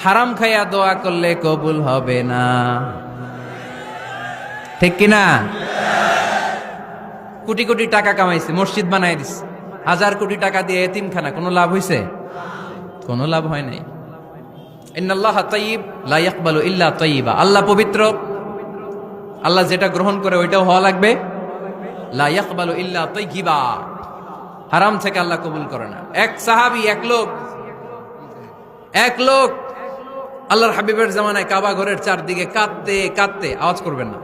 হারাম খাইয়া দোয়া করলে কবুল হবে না, ঠিক কিনা? কোটি কোটি টাকা কামাইছে, মসজিদ বানাই দিছে, 1000 কোটি টাকা দিয়ে এতিমখানা, কোনো লাভ হইছে? কোনো লাভ হয় নাই। ইন্নাল্লাহা তাইয়্যিব লা ইয়াকবালু ইল্লা তাইয়্যিবা, আল্লাহ পবিত্র, আল্লাহ যেটা গ্রহণ করে ওইটাও হওয়া লাগবে। লা ইয়াকবালু ইল্লা তাইয়্যিবা, হারাম থেকে আল্লাহ কবুল করে না। এক সাহাবী, এক লোক আল্লাহর হাবিবের জামানায় কাবা ঘরের চারদিকে কাঁদতে কাঁদতে, আওয়াজ করবেন না,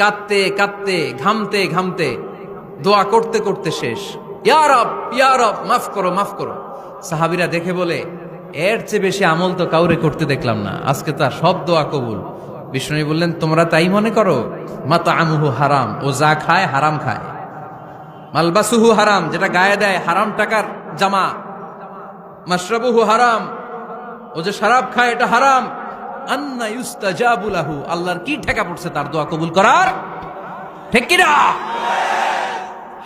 কাঁদতে কাঁদতে, ঘামতে ঘামতে, দোয়া করতে করতে শেষ। ইয়া রব, ইয়া রব, মাফ করো, মাফ করো। সাহাবীরা দেখে বলে, এর চেয়ে বেশি আমল তো কাউরে করতে দেখলাম না, আজকে তার সব দোয়া কবুল। বিষ্ণু বললেন, তোমরা তাই মনে করো? মাতআমুহু হারাম, ও যা খায় হারাম খায়। মালবাসুহু হারাম, যেটা গায়ে দেয় হারাম টাকার জামা। মাশরাবুহু হারাম, ও যে শরাব খায় এটা হারাম। আন্না ইউস্তাজাবু লাহু, আল্লাহর কি ঠেকা পড়ছে তার দোয়া কবুল করার? ঠিক কি না?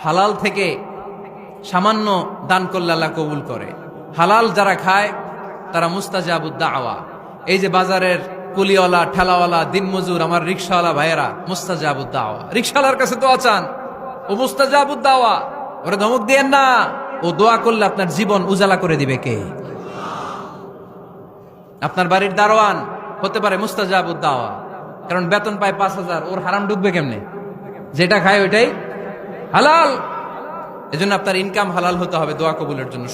হালাল থেকে সামান্য দান করলে আল্লাহ কবুল করে। হালাল যারা খায় তারা মুস্তাজাবুদ দাওয়া। এই যে বাজারের কুলিওয়ালা, ঠেলাওয়ালা, দিনমজুর, আমার রিকশাওয়ালা ভাইয়েরা, মুস্তাজাবুদ দাওয়া। রিকশাওয়ালার কাছে দোয়া চান, ও মুস্তাজাবুদ দাওয়া। ওরে ধমক দিয়েন না, ও দোয়া করলে আপনার জীবন উজালা করে দিবে কে? আপনার বাড়ির দারোয়ান হতে পারে মুস্তাজাবুদ দাওয়া, কারণ বেতন পায় 5000, ওর হারাম ঢুকবে কেমনে? যেটা খায় ওইটাই হালাল। এজন্য আপনার ইনকাম হালাল হতে হবে দোয়া কবুলের জন্য।